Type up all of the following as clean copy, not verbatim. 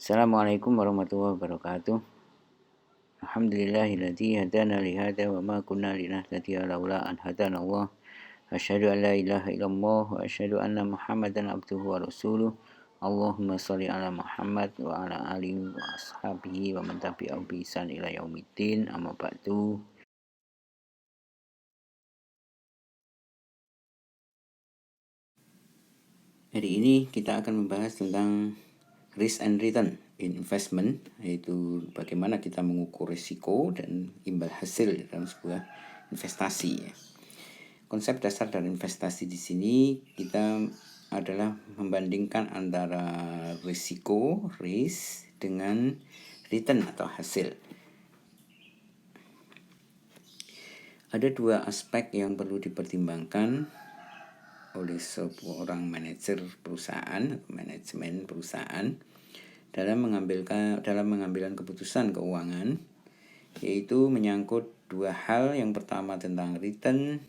Assalamualaikum warahmatullahi wabarakatuh. Alhamdulillahilladzi hadana li hadza wa ma kunna linahtadiya laula an hadana Allah. Asyhadu an la ilaha illallah wa asyhadu anna Muhammadan abduhu wa rasuluh. Allahumma shalli ala Muhammad wa ala alihi wa ashabihi wa man tabi'ahum bi ihsan ila yaumiddin. Amma ba'du. Hari ini kita akan membahas tentang risk and return in investment, yaitu bagaimana kita mengukur risiko dan imbal hasil dalam sebuah investasi. Konsep dasar dari investasi di sini kita adalah membandingkan antara risiko, risk, dengan return atau hasil. Ada dua aspek yang perlu dipertimbangkan oleh seorang manajer perusahaan, manajemen perusahaan dalam mengambil keputusan keuangan, yaitu menyangkut dua hal. Yang pertama tentang return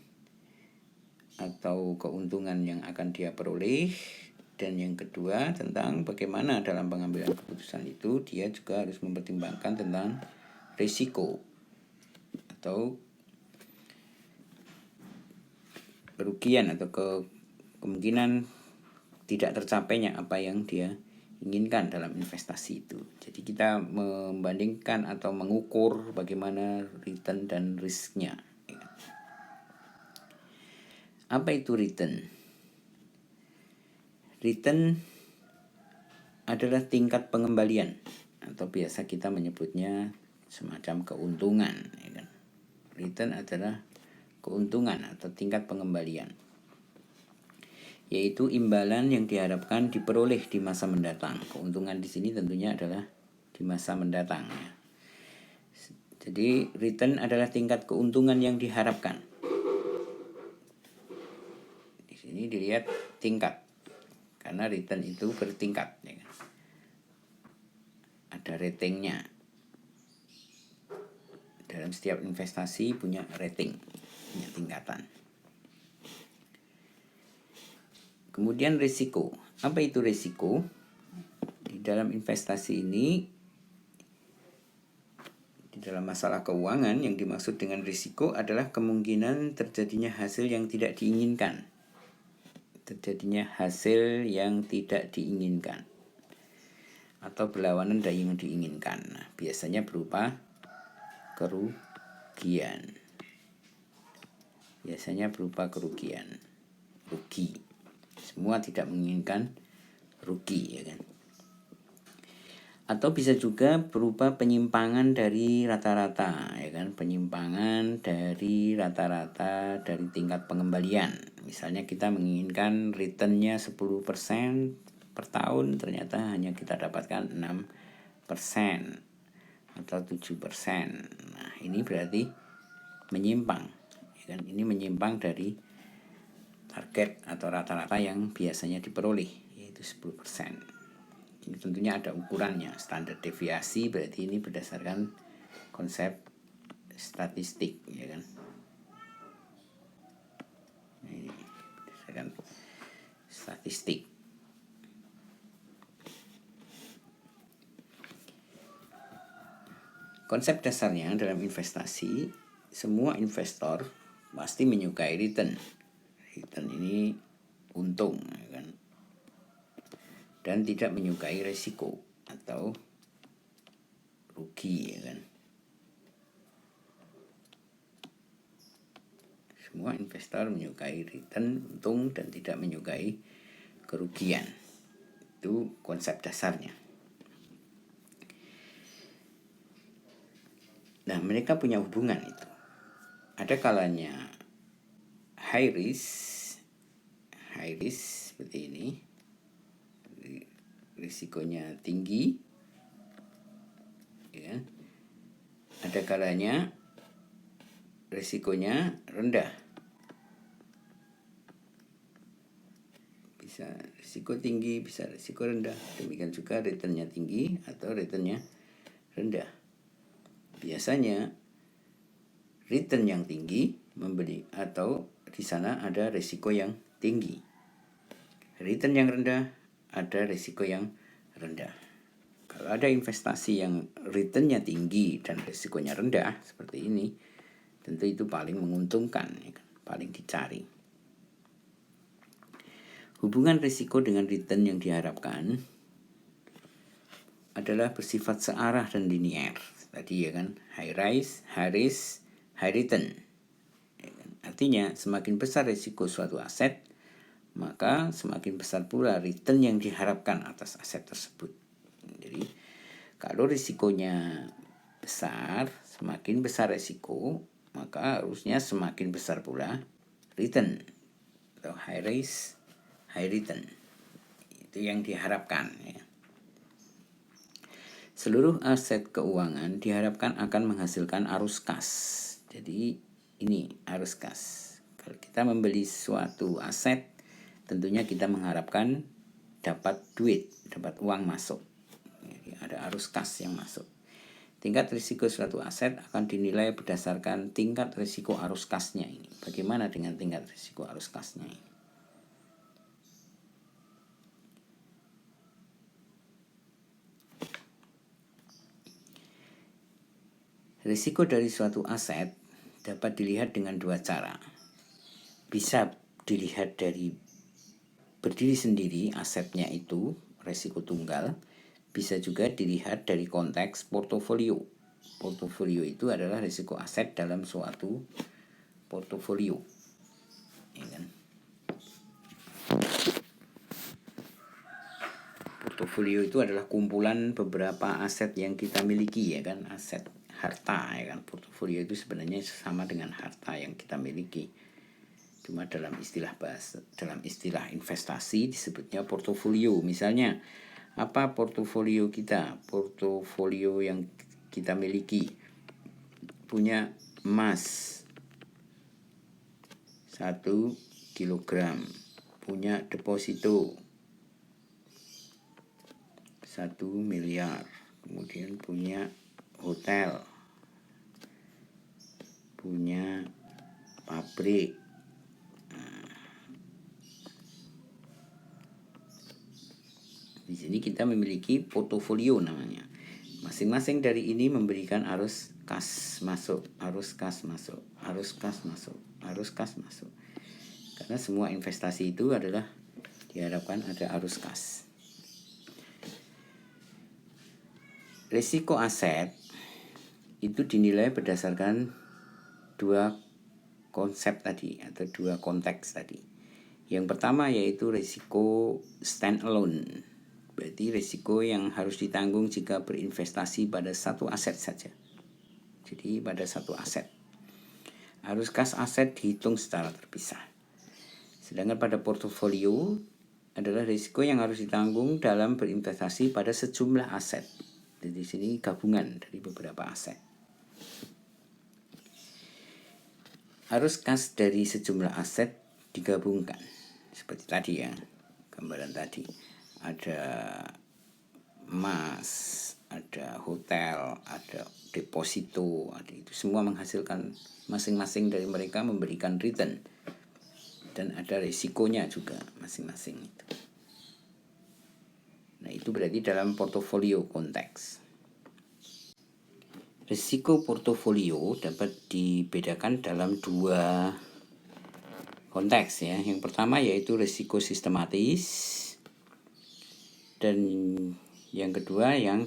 atau keuntungan yang akan dia peroleh, dan yang kedua tentang bagaimana dalam pengambilan keputusan itu dia juga harus mempertimbangkan tentang risiko atau kerugian atau kemungkinan tidak tercapainya apa yang dia inginkan dalam investasi itu. Jadi kita membandingkan atau mengukur bagaimana return dan risknya. Apa itu return? Return adalah tingkat pengembalian atau biasa kita menyebutnya semacam keuntungan. Return adalah keuntungan atau tingkat pengembalian, yaitu imbalan yang diharapkan diperoleh di masa mendatang. Keuntungan di sini tentunya adalah di masa mendatang. Jadi return adalah tingkat keuntungan yang diharapkan. Di sini dilihat tingkat, karena return itu bertingkat. Ada ratingnya. Dalam setiap investasi punya rating, punya tingkatan. Kemudian risiko. Apa itu risiko? Di dalam investasi ini, di dalam masalah keuangan, yang dimaksud dengan risiko adalah kemungkinan terjadinya hasil yang tidak diinginkan. Atau berlawanan dari yang diinginkan. Nah, biasanya berupa kerugian. Rugi. Semua tidak menginginkan rugi, ya kan? Atau bisa juga berupa penyimpangan dari rata-rata, ya kan? Penyimpangan dari rata-rata dari tingkat pengembalian. Misalnya kita menginginkan returnnya 10% per tahun, ternyata hanya kita dapatkan 6% atau 7%. Nah, ini berarti menyimpang, ya kan? Ini menyimpang dari target atau rata-rata yang biasanya diperoleh, yaitu 10%. Ini tentunya ada ukurannya, standar deviasi, berarti ini berdasarkan konsep statistik, ya kan? Ini berdasarkan statistik. Konsep dasarnya dalam investasi, semua investor pasti menyukai return. Return ini untung, ya kan? Dan tidak menyukai risiko atau rugi, ya kan? Semua investor menyukai return, untung, dan tidak menyukai kerugian. Itu konsep dasarnya. Nah, mereka punya hubungan itu. Ada kalanya high risk seperti ini, risikonya tinggi, ya. Ada kalanya risikonya rendah, bisa risiko tinggi, bisa risiko rendah. Demikian juga returnnya tinggi atau returnnya rendah. Biasanya return yang tinggi membeli atau di sana ada risiko yang tinggi. Return yang rendah ada risiko yang rendah. Kalau ada investasi yang returnnya tinggi dan risikonya rendah seperti ini, tentu itu paling menguntungkan, ya kan? Paling dicari. Hubungan risiko dengan return yang diharapkan adalah bersifat searah dan linear. Tadi ya kan, high risk, high return. Ya kan? Artinya semakin besar risiko suatu aset, maka semakin besar pula return yang diharapkan atas aset tersebut. Jadi kalau risikonya besar, semakin besar risiko, maka harusnya semakin besar pula return atau high risk, high return. Itu yang diharapkan, ya. Seluruh aset keuangan diharapkan akan menghasilkan arus kas. Jadi ini arus kas. Kalau kita membeli suatu aset, tentunya kita mengharapkan dapat duit, dapat uang masuk. Jadi ada arus kas yang masuk. Tingkat risiko suatu aset akan dinilai berdasarkan tingkat risiko arus kasnya ini. Bagaimana dengan tingkat risiko arus kasnya ini? Risiko dari suatu aset dapat dilihat dengan dua cara. Bisa dilihat dari berdiri sendiri asetnya itu, risiko tunggal. Bisa juga dilihat dari konteks portofolio. Portofolio itu adalah risiko aset dalam suatu portofolio, ya kan? Portofolio itu adalah kumpulan beberapa aset yang kita miliki, ya kan, aset harta, ya kan. Portofolio itu sebenarnya sama dengan harta yang kita miliki. Cuma dalam istilah investasi disebutnya portofolio. Misalnya apa portofolio kita? Portofolio yang kita miliki punya emas 1 kilogram, punya deposito 1 miliar, kemudian punya hotel, punya pabrik. Di sini kita memiliki portofolio namanya. Masing-masing dari ini memberikan arus kas masuk, arus kas masuk, arus kas masuk, arus kas masuk. Karena semua investasi itu adalah diharapkan ada arus kas. Risiko aset itu dinilai berdasarkan dua konsep tadi atau dua konteks tadi. Yang pertama yaitu risiko stand alone. Berarti risiko yang harus ditanggung jika berinvestasi pada satu aset saja. Jadi pada satu aset. Arus kas aset dihitung secara terpisah. Sedangkan pada portofolio adalah risiko yang harus ditanggung dalam berinvestasi pada sejumlah aset. Jadi di sini gabungan dari beberapa aset. Arus kas dari sejumlah aset digabungkan. Seperti tadi ya, gambaran tadi. Ada emas, ada hotel, ada deposito, ada itu semua menghasilkan, masing-masing dari mereka memberikan return dan ada risikonya juga masing-masing itu. Nah, itu berarti dalam portofolio konteks. Risiko portofolio dapat dibedakan dalam dua konteks ya. Yang pertama yaitu risiko sistematis dan yang kedua yang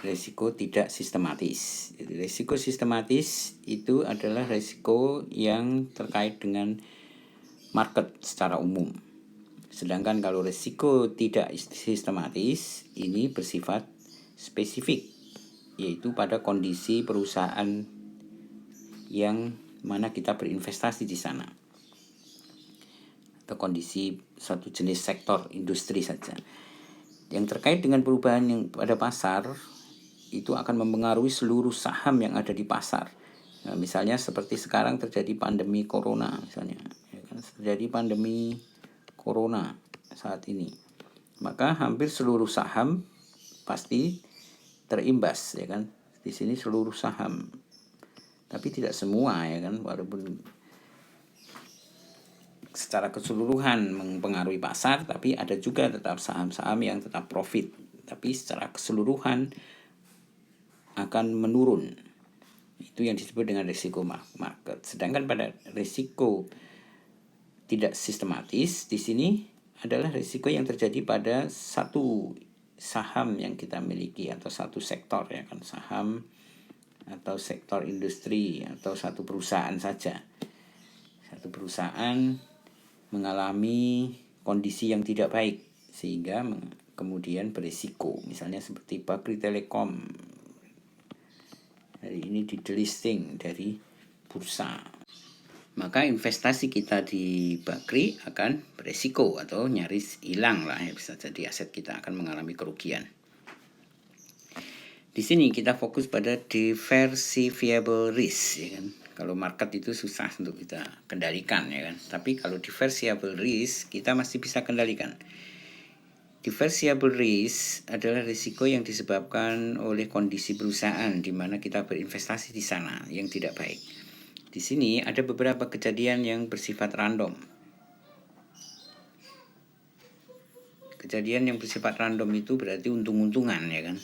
risiko tidak sistematis. Jadi, risiko sistematis itu adalah risiko yang terkait dengan market secara umum. Sedangkan kalau risiko tidak sistematis ini bersifat spesifik, yaitu pada kondisi perusahaan yang mana kita berinvestasi di sana atau kondisi suatu jenis sektor industri saja. Yang terkait dengan perubahan yang pada pasar itu akan mempengaruhi seluruh saham yang ada di pasar. Nah, misalnya seperti sekarang terjadi pandemi corona misalnya, ya kan? Terjadi pandemi corona saat ini, maka hampir seluruh saham pasti terimbas, ya kan? Di sini seluruh saham, tapi tidak semua, ya kan? Walaupun secara keseluruhan mempengaruhi pasar, tapi ada juga tetap saham-saham yang tetap profit, tapi secara keseluruhan akan menurun. Itu yang disebut dengan risiko market. Sedangkan pada risiko tidak sistematis di sini adalah risiko yang terjadi pada satu saham yang kita miliki atau satu sektor, ya kan, saham atau sektor industri atau satu perusahaan saja. Satu perusahaan mengalami kondisi yang tidak baik sehingga kemudian berisiko, misalnya seperti Bakri Telekom hari ini di-delisting dari bursa, maka investasi kita di Bakri akan berisiko atau nyaris hilang lah, ya, bisa jadi aset kita akan mengalami kerugian. Di sini kita fokus pada diversifiable risk, ya kan. Kalau market itu susah untuk kita kendalikan, ya kan. Tapi kalau diversifiable risk kita masih bisa kendalikan. Diversifiable risk adalah risiko yang disebabkan oleh kondisi perusahaan di mana kita berinvestasi di sana yang tidak baik. Di sini ada beberapa kejadian yang bersifat random. Kejadian yang bersifat random itu berarti untung-untungan, ya kan.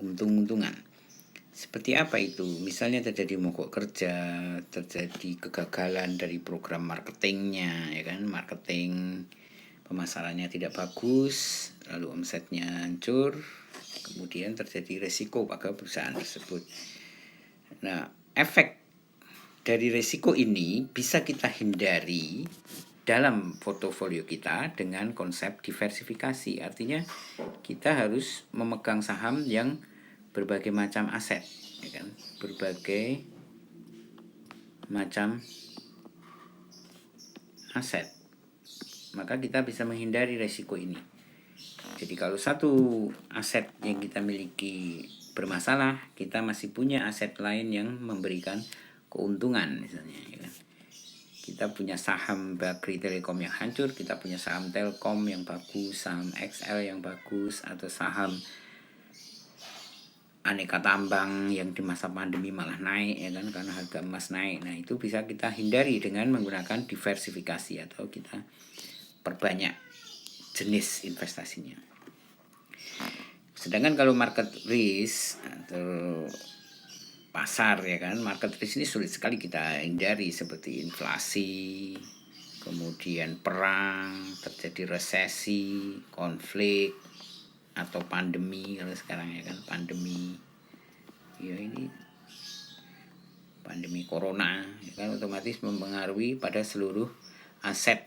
Untung-untungan. Seperti apa itu? Misalnya terjadi mogok kerja, terjadi kegagalan dari program marketingnya, ya kan, marketing pemasarannya tidak bagus, lalu omsetnya hancur, kemudian terjadi resiko pada perusahaan tersebut. Nah, efek dari resiko ini bisa kita hindari dalam portofolio kita dengan konsep diversifikasi. Artinya kita harus memegang saham yang berbagai macam aset, ya kan? Berbagai macam aset. Maka kita bisa menghindari resiko ini. Jadi kalau satu aset yang kita miliki bermasalah, kita masih punya aset lain yang memberikan keuntungan, misalnya, ya kan? Kita punya saham Bakri Telekom yang hancur, kita punya saham Telkom yang bagus, saham XL yang bagus, atau saham aneka tambang yang di masa pandemi malah naik, ya kan, karena harga emas naik. Nah, itu bisa kita hindari dengan menggunakan diversifikasi atau kita perbanyak jenis investasinya. Sedangkan kalau market risk atau pasar, ya kan, market risk ini sulit sekali kita hindari, seperti inflasi, kemudian perang, terjadi resesi, konflik, atau pandemi. Kalau sekarang, ya kan, pandemi, ya ini pandemi corona, ya kan, otomatis mempengaruhi pada seluruh aset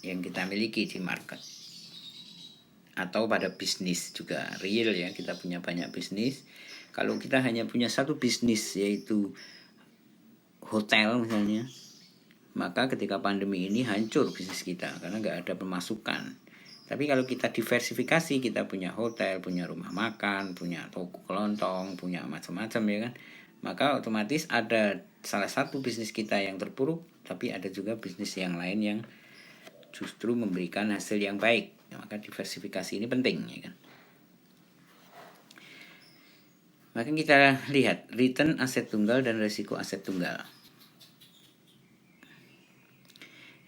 yang kita miliki di market atau pada bisnis juga real, ya, kita punya banyak bisnis. Kalau kita hanya punya satu bisnis, yaitu hotel misalnya, maka ketika pandemi ini hancur bisnis kita karena nggak ada pemasukan. Tapi kalau kita diversifikasi, kita punya hotel, punya rumah makan, punya toko kelontong, punya macam-macam, ya kan, maka otomatis ada salah satu bisnis kita yang terpuruk, tapi ada juga bisnis yang lain yang justru memberikan hasil yang baik. Maka diversifikasi ini penting, ya kan. Maka kita lihat return aset tunggal dan risiko aset tunggal.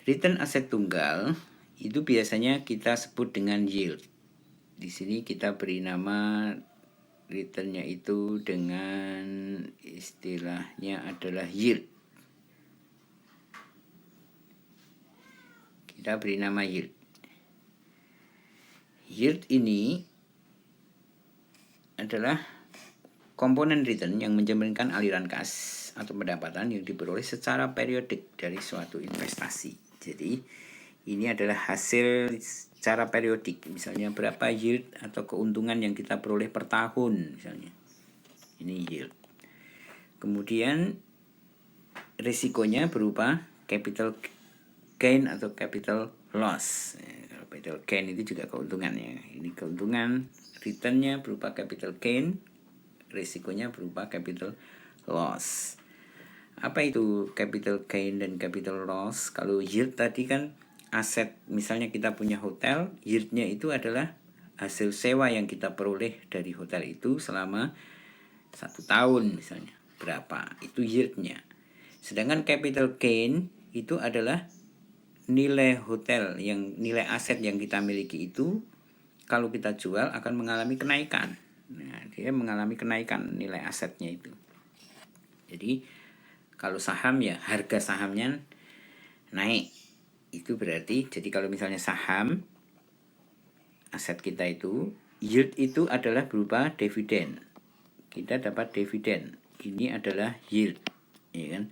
Return aset tunggal itu biasanya kita sebut dengan yield. Di sini kita beri nama returnnya itu dengan istilahnya adalah yield. Kita beri nama yield. Yield ini adalah komponen return yang mencerminkan aliran kas atau pendapatan yang diperoleh secara periodik dari suatu investasi. Jadi ini adalah hasil secara periodik. Misalnya berapa yield atau keuntungan yang kita peroleh per tahun, misalnya. Ini yield. Kemudian risikonya berupa capital gain atau capital loss. Capital gain itu juga keuntungannya. Ini keuntungan, returnnya berupa capital gain, risikonya berupa capital loss. Apa itu capital gain dan capital loss? Kalau yield tadi kan aset, misalnya kita punya hotel, yieldnya itu adalah hasil sewa yang kita peroleh dari hotel itu selama 1 tahun misalnya. Berapa? Itu yieldnya. Sedangkan capital gain itu adalah nilai hotel, yang nilai aset yang kita miliki itu kalau kita jual akan mengalami kenaikan. Nah, dia mengalami kenaikan nilai asetnya itu. Jadi kalau saham ya harga sahamnya naik. Itu berarti jadi kalau misalnya saham aset kita itu yield itu adalah berupa dividen. Kita dapat dividen. Ini adalah yield, ya kan?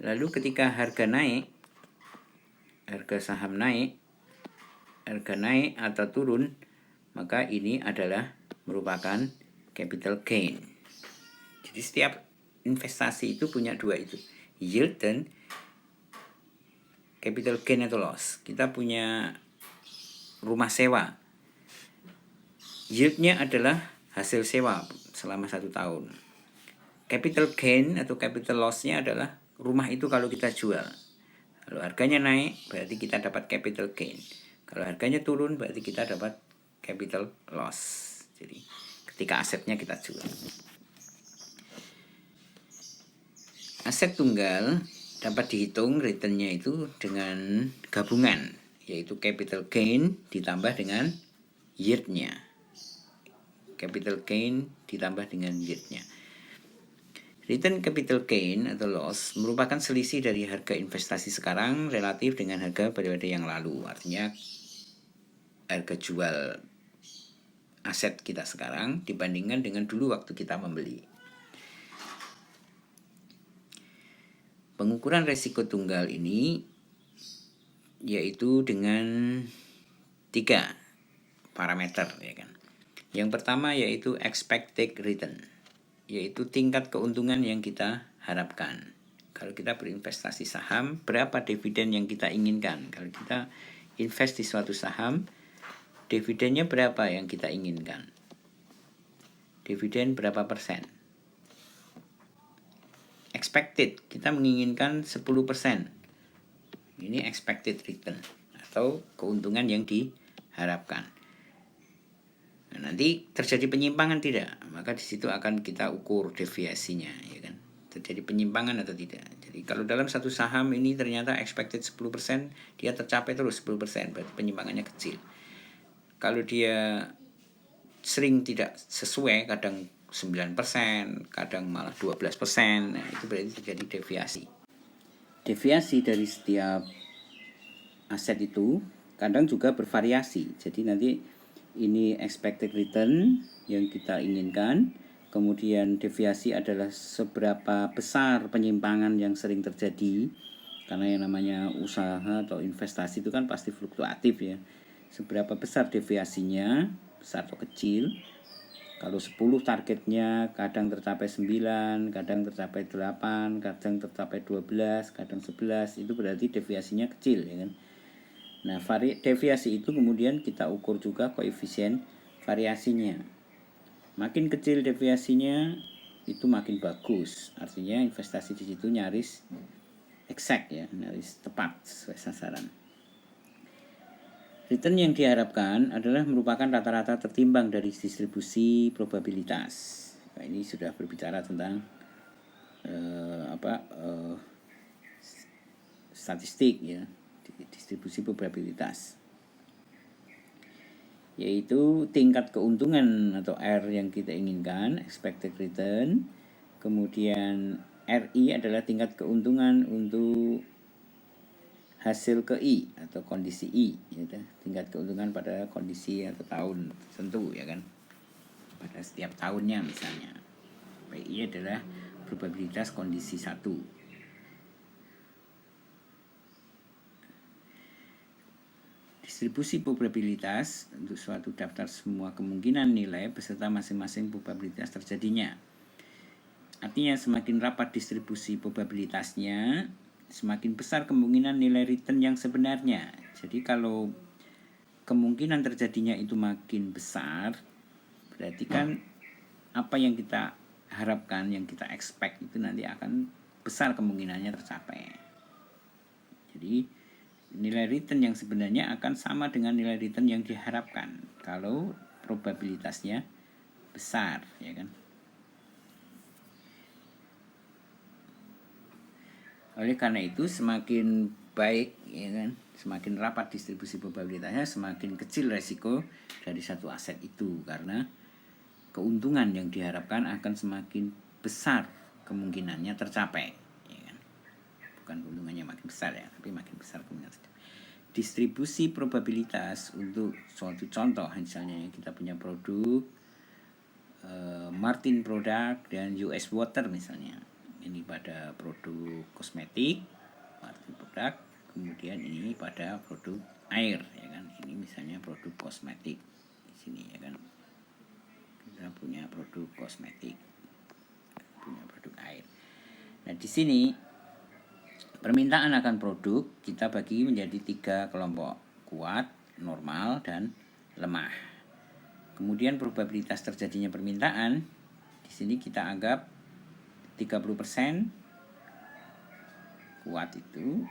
Lalu ketika harga naik, harga saham naik, harga naik atau turun, maka ini adalah merupakan capital gain. Jadi setiap investasi itu punya dua itu, yield dan capital gain atau loss. Kita punya rumah sewa, yieldnya adalah hasil sewa selama 1 tahun. Capital gain atau capital loss-nya adalah rumah itu kalau kita jual. Kalau harganya naik berarti kita dapat capital gain. Kalau harganya turun berarti kita dapat capital loss. Jadi ketika asetnya kita jual. Aset tunggal dapat dihitung return-nya itu dengan gabungan, yaitu capital gain ditambah dengan yield-nya. Capital gain ditambah dengan yield-nya. Return capital gain atau loss merupakan selisih dari harga investasi sekarang relatif dengan harga periode yang lalu. Artinya harga jual aset kita sekarang dibandingkan dengan dulu waktu kita membeli. Pengukuran resiko tunggal ini yaitu dengan 3 parameter, ya kan. Yang pertama yaitu expected return, yaitu tingkat keuntungan yang kita harapkan. Kalau kita berinvestasi saham, berapa dividen yang kita inginkan? Kalau kita invest di suatu saham, dividennya berapa yang kita inginkan? Dividen berapa persen? Expected, kita menginginkan 10%. Ini expected return atau keuntungan yang diharapkan. Nah, nanti terjadi penyimpangan tidak, maka di situ akan kita ukur deviasinya, ya kan. Terjadi penyimpangan atau tidak. Jadi kalau dalam satu saham ini ternyata expected 10%, dia tercapai terus 10%, berarti penyimpangannya kecil. Kalau dia sering tidak sesuai, kadang 9%, kadang malah 12%, nah itu berarti terjadi deviasi. Deviasi dari setiap aset itu kadang juga bervariasi. Jadi nanti ini expected return yang kita inginkan, kemudian deviasi adalah seberapa besar penyimpangan yang sering terjadi, karena yang namanya usaha atau investasi itu kan pasti fluktuatif ya. Seberapa besar deviasinya, besar atau kecil. Kalau 10 targetnya kadang tercapai 9, kadang tercapai 8, kadang tercapai 12, kadang 11, itu berarti deviasinya kecil, ya kan. Nah, deviasi itu kemudian kita ukur juga koefisien variasinya. Makin kecil deviasinya itu makin bagus. Artinya investasi di situ nyaris exact ya, nyaris tepat sesuai sasaran. Return yang diharapkan adalah merupakan rata-rata tertimbang dari distribusi probabilitas. Nah, ini sudah berbicara tentang statistik ya, distribusi probabilitas, yaitu tingkat keuntungan atau R yang kita inginkan, expected return. Kemudian RI adalah tingkat keuntungan untuk hasil ke I atau kondisi I, ya, tingkat keuntungan pada kondisi atau tahun tertentu, ya kan, pada setiap tahunnya misalnya. PI adalah probabilitas kondisi 1. Distribusi probabilitas untuk suatu daftar semua kemungkinan nilai beserta masing-masing probabilitas terjadinya. Artinya semakin rapat distribusi probabilitasnya, semakin besar kemungkinan nilai return yang sebenarnya. Jadi kalau kemungkinan terjadinya itu makin besar, berarti kan apa yang kita harapkan, yang kita expect itu nanti akan besar kemungkinannya tercapai. Jadi nilai return yang sebenarnya akan sama dengan nilai return yang diharapkan kalau probabilitasnya besar, ya kan. Oleh karena itu semakin baik, ya kan, Semakin rapat distribusi probabilitasnya, semakin kecil resiko dari satu aset itu, karena keuntungan yang diharapkan akan semakin besar kemungkinannya tercapai, ya kan? Bukan keuntungannya makin besar ya, tapi makin besar kemungkinan tercapai. Distribusi probabilitas untuk suatu contoh, misalnya kita punya produk Martin Product dan US Water misalnya. Ini pada produk kosmetik Martin Product, kemudian ini pada produk air, ya kan. Ini misalnya produk kosmetik di sini, ya kan. Kita punya produk kosmetik, punya produk air. Nah, di sini permintaan akan produk kita bagi menjadi 3 kelompok: kuat, normal, dan lemah. Kemudian probabilitas terjadinya permintaan di sini kita anggap 30% kuat itu,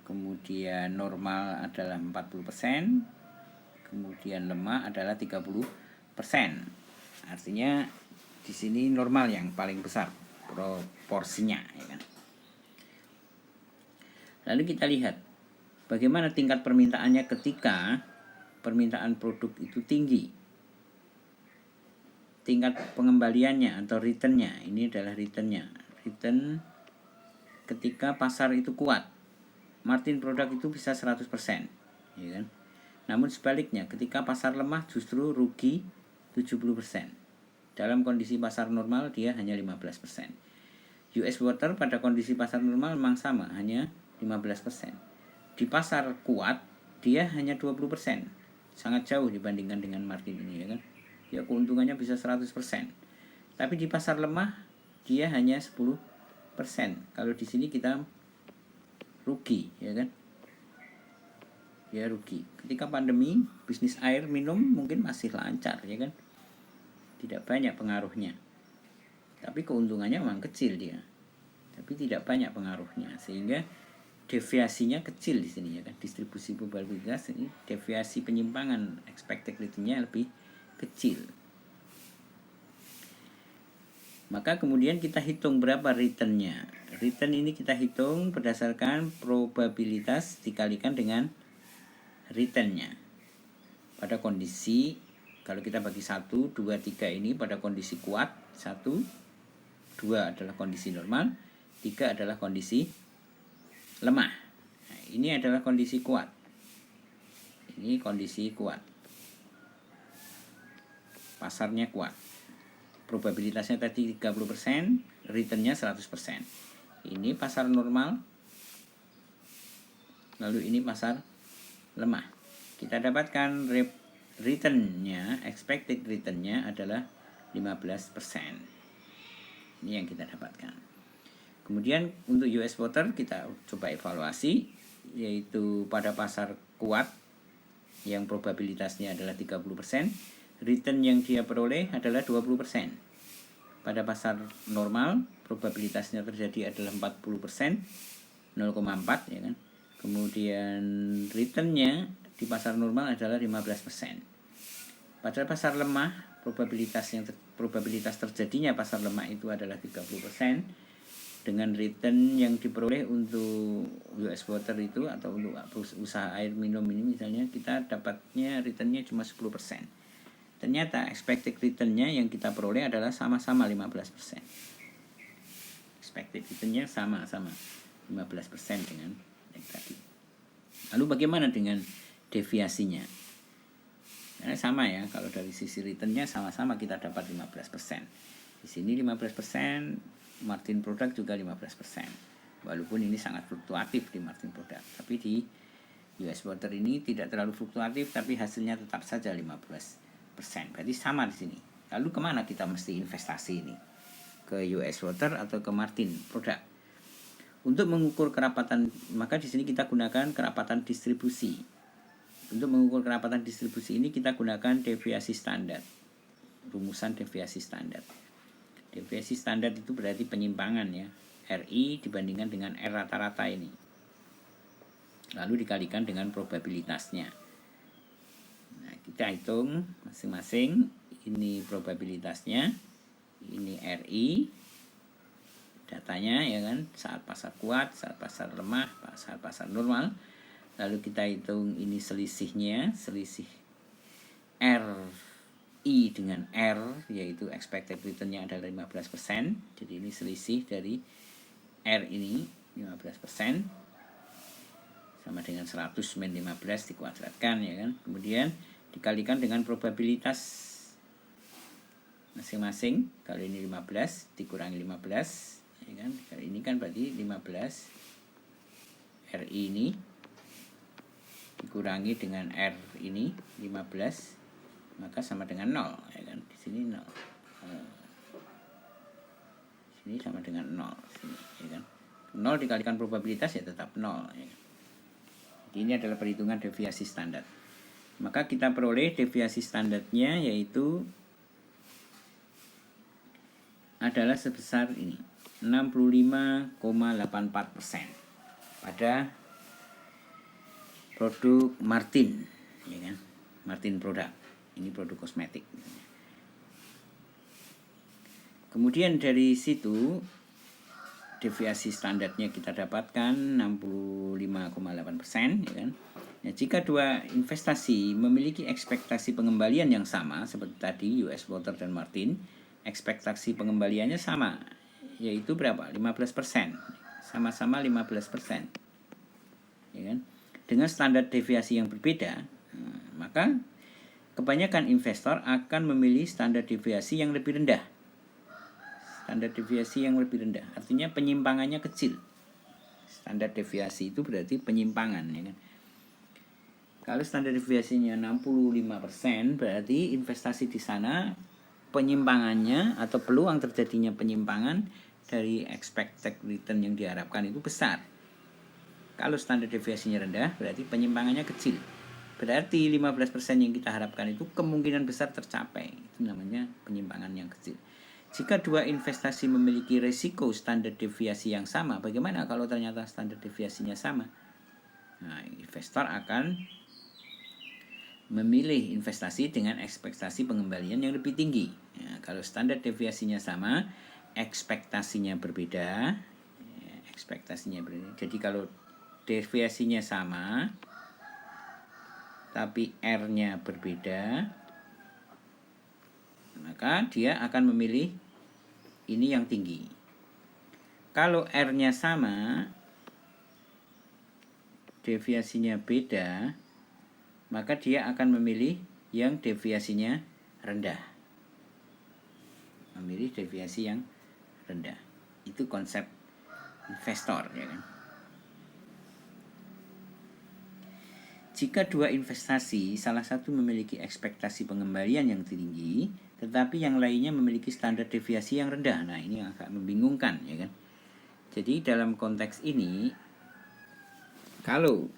kemudian normal adalah 40%, kemudian lemah adalah 30%. Artinya di sini normal yang paling besar proporsinya, ya kan. Lalu kita lihat bagaimana tingkat permintaannya ketika permintaan produk itu tinggi. Tingkat pengembaliannya atau returnnya, ini adalah returnnya. Return ketika pasar itu kuat, Martin Product itu bisa 100%, ya kan. Namun sebaliknya, ketika pasar lemah justru rugi 70%. Dalam kondisi pasar normal dia hanya 15%. US Water pada kondisi pasar normal memang sama, hanya 15%. Di pasar kuat dia hanya 20%. Sangat jauh dibandingkan dengan Martin ini, ya kan. Ya keuntungannya bisa 100%. Tapi di pasar lemah dia hanya 10%. Kalau di sini kita rugi, ya kan. Ya rugi. Ketika pandemi, bisnis air minum mungkin masih lancar, ya kan. Tidak banyak pengaruhnya. Tapi keuntungannya memang kecil dia. Tapi tidak banyak pengaruhnya, sehingga deviasinya kecil di sini, ya kan. Distribusi probabilitas ini, deviasi penyimpangan expected return-nya lebih kecil. Maka kemudian kita hitung berapa return-nya. Return ini kita hitung berdasarkan probabilitas dikalikan dengan return-nya. Pada kondisi, kalau kita bagi 1, 2, 3 ini pada kondisi kuat, 1, 2 adalah kondisi normal, 3 adalah kondisi lemah. Nah, ini adalah kondisi kuat. Ini kondisi kuat. Pasarnya kuat. Probabilitasnya tadi 30%, returnnya 100%. Ini pasar normal, lalu ini pasar lemah. Kita dapatkan returnnya, expected returnnya adalah 15%. Ini yang kita dapatkan. Kemudian untuk US Water kita coba evaluasi, yaitu pada pasar kuat yang probabilitasnya adalah 30%, return yang dia peroleh adalah 20%. Pada pasar normal probabilitasnya terjadi adalah 40%, 0,4, ya kan. Kemudian returnnya di pasar normal adalah 15%. Pada pasar lemah probabilitas terjadinya pasar lemah itu adalah 30%, dengan return yang diperoleh untuk US Water itu atau untuk usaha air minum ini misalnya, kita dapatnya returnnya cuma 10%. Ternyata expected return-nya yang kita peroleh adalah sama-sama 15%. Expected return-nya sama-sama 15% dengan yang tadi. Lalu bagaimana dengan deviasinya? Karena sama ya, kalau dari sisi return-nya sama-sama kita dapat 15%. Di sini 15%, Martin Product juga 15%. Walaupun ini sangat fluktuatif di Martin Product, tapi di US Water ini tidak terlalu fluktuatif, tapi hasilnya tetap saja 15%. Berarti sama di sini. Lalu kemana kita mesti investasi ini? Ke US Water atau ke Martin Product? Untuk mengukur kerapatan, maka di sini kita gunakan kerapatan distribusi. Untuk mengukur kerapatan distribusi ini kita gunakan deviasi standar. Rumusan deviasi standar. Deviasi standar itu berarti penyimpangan ya. RI dibandingkan dengan R rata-rata ini. Lalu dikalikan dengan probabilitasnya. Nah, kita hitung masing-masing. Ini probabilitasnya, ini RI, datanya ya kan, saat pasar kuat, saat pasar lemah, saat pasar normal. Lalu kita hitung ini selisihnya, selisih RI dengan R, yaitu expected return-nya adalah 15%. Jadi ini selisih dari R ini 15%, sama dengan 100 min 15 dikuadratkan, ya kan. Kemudian dikalikan dengan probabilitas masing-masing. Kalau ini 15 dikurangi 15, ya kan. Kalau ini kan berarti 15 RI ini dikurangi dengan R ini 15, maka sama dengan 0, ya kan. Di sini 0. Sini sama dengan 0, sini, ya kan. 0 dikalikan probabilitas ya tetap 0, ya kan. Jadi ini adalah perhitungan deviasi standar. Maka kita peroleh deviasi standarnya yaitu adalah sebesar ini 65,84% pada produk Martin, ya kan. Martin produk. Ini produk kosmetik. Kemudian dari situ deviasi standarnya kita dapatkan 65,8%, ya kan. Nah, jika dua investasi memiliki ekspektasi pengembalian yang sama seperti tadi US Water dan Martin, ekspektasi pengembaliannya sama, yaitu berapa? 15%. Sama-sama 15%. Ya kan? Dengan standar deviasi yang berbeda, maka kebanyakan investor akan memilih standar deviasi yang lebih rendah. Standar deviasi yang lebih rendah artinya penyimpangannya kecil. Standar deviasi itu berarti penyimpangan, ya kan. Kalau standar deviasinya 65%, berarti investasi di sana penyimpangannya atau peluang terjadinya penyimpangan dari expected return yang diharapkan itu besar. Kalau standar deviasinya rendah, berarti penyimpangannya kecil. Berarti 15% yang kita harapkan itu kemungkinan besar tercapai. Itu namanya penyimpangan yang kecil. Jika dua investasi memiliki resiko standar deviasi yang sama, bagaimana kalau ternyata standar deviasinya sama? Nah, investor akan memilih investasi dengan ekspektasi pengembalian yang lebih tinggi. Ya, kalau standar deviasinya sama, ekspektasinya berbeda. Jadi kalau deviasinya sama, tapi R-nya berbeda, maka dia akan memilih ini yang tinggi. Kalau R-nya sama, deviasinya beda, maka dia akan memilih yang deviasinya rendah. Memilih deviasi yang rendah. Itu konsep investor, ya kan. Jika dua investasi, salah satu memiliki ekspektasi pengembalian yang tinggi, tetapi yang lainnya memiliki standar deviasi yang rendah. Nah, ini agak membingungkan, ya kan. Jadi dalam konteks ini, kalau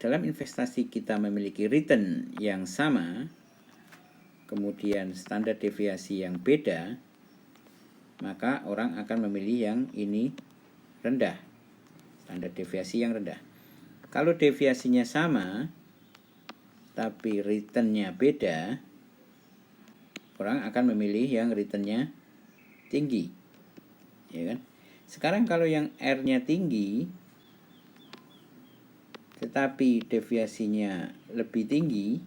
dalam investasi kita memiliki return yang sama, kemudian standar deviasi yang beda, maka orang akan memilih yang ini rendah, standar deviasi yang rendah. Kalau deviasinya sama, tapi returnnya beda, orang akan memilih yang returnnya tinggi, ya kan? Sekarang kalau yang R-nya tinggi, tetapi deviasinya lebih tinggi,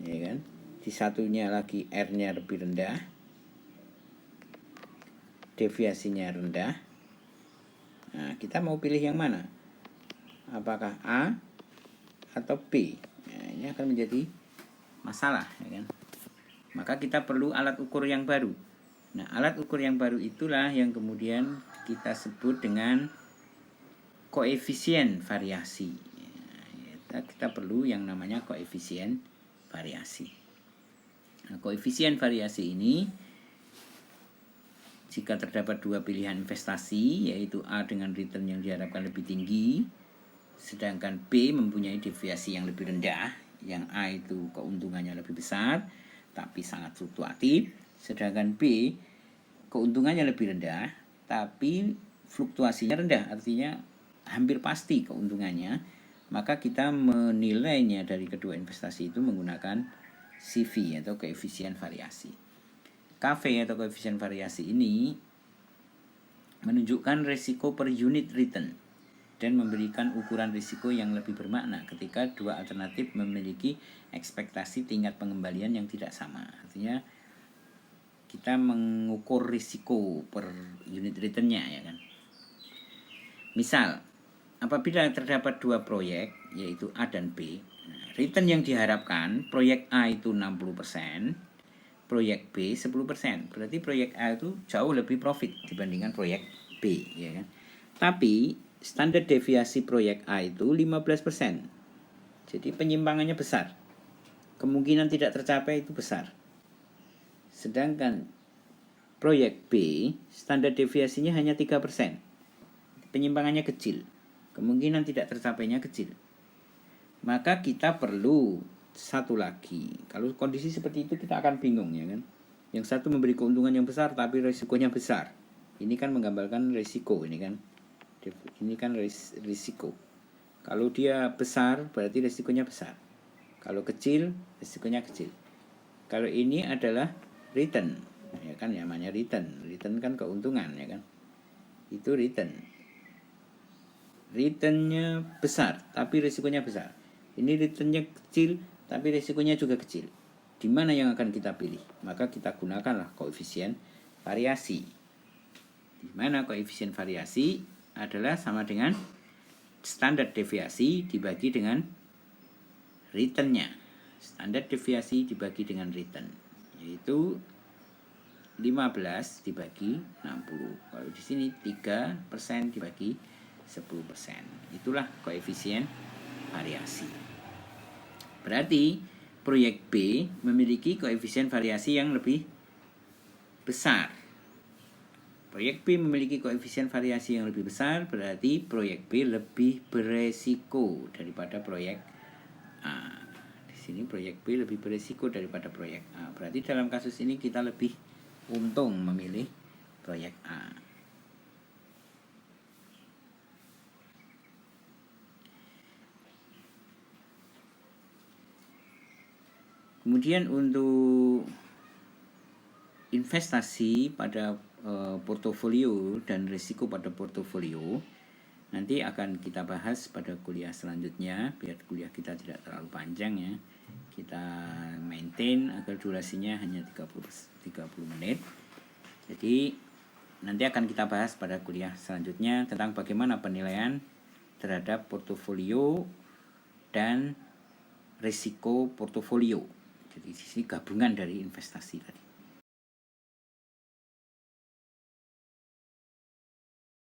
ya kan? Di satunya lagi R-nya lebih rendah, deviasinya rendah. Nah, kita mau pilih yang mana? Apakah A atau B? Nah, ini akan menjadi masalah, ya kan? Maka kita perlu alat ukur yang baru. Nah, alat ukur yang baru itulah yang kemudian kita sebut dengan koefisien variasi. Kita perlu yang namanya koefisien variasi. Nah, koefisien variasi ini jika terdapat dua pilihan investasi, yaitu A dengan return yang diharapkan lebih tinggi, sedangkan B mempunyai deviasi yang lebih rendah, yang A itu keuntungannya lebih besar tapi sangat fluktuatif, sedangkan B keuntungannya lebih rendah tapi fluktuasinya rendah, artinya hampir pasti keuntungannya, maka kita menilainya dari kedua investasi itu menggunakan CV atau koefisien variasi. KV atau koefisien variasi ini menunjukkan resiko per unit return. dan memberikan ukuran risiko yang lebih bermakna ketika dua alternatif memiliki ekspektasi tingkat pengembalian yang tidak sama. Artinya kita mengukur risiko per unit return-nya, ya kan. Misal, apabila terdapat dua proyek yaitu A dan B, return yang diharapkan proyek A itu 60%, proyek B 10%. Berarti proyek A itu jauh lebih profit dibandingkan proyek B, ya kan. Tapi standar deviasi proyek A itu 15%. Jadi penyimpangannya besar. Kemungkinan tidak tercapai itu besar. Sedangkan proyek B standar deviasinya hanya 3%. Penyimpangannya kecil. Kemungkinan tidak tercapainya kecil. Maka kita perlu satu lagi. Kalau kondisi seperti itu kita akan bingung, ya kan. Yang satu memberi keuntungan yang besar tapi risikonya besar. Ini kan menggambarkan risiko, ini kan risiko. Kalau dia besar berarti risikonya besar. Kalau kecil risikonya kecil. Kalau ini adalah return, ya kan, namanya return. Return kan keuntungan, ya kan. Itu return. Returnnya besar tapi risikonya besar. Ini returnnya kecil tapi risikonya juga kecil. Di mana yang akan kita pilih? Maka kita gunakanlah koefisien variasi. Di mana koefisien variasi adalah sama dengan standar deviasi dibagi dengan return-nya. Standar deviasi dibagi dengan return, yaitu 15 dibagi 60. Kalau di sini 3% dibagi 10%. Itulah koefisien variasi. Berarti proyek B memiliki koefisien variasi yang lebih besar. Proyek B memiliki koefisien variasi yang lebih besar, berarti proyek B lebih beresiko daripada proyek A. Di sini proyek B lebih beresiko daripada proyek A. Berarti dalam kasus ini kita lebih untung memilih proyek A. Kemudian untuk investasi pada portofolio dan risiko pada portofolio nanti akan kita bahas pada kuliah selanjutnya, biar kuliah kita tidak terlalu panjang, ya. Kita maintain agar durasinya hanya 30 menit. Jadi nanti akan kita bahas pada kuliah selanjutnya tentang bagaimana penilaian terhadap portofolio dan risiko portofolio. Jadi di sini gabungan dari investasi tadi.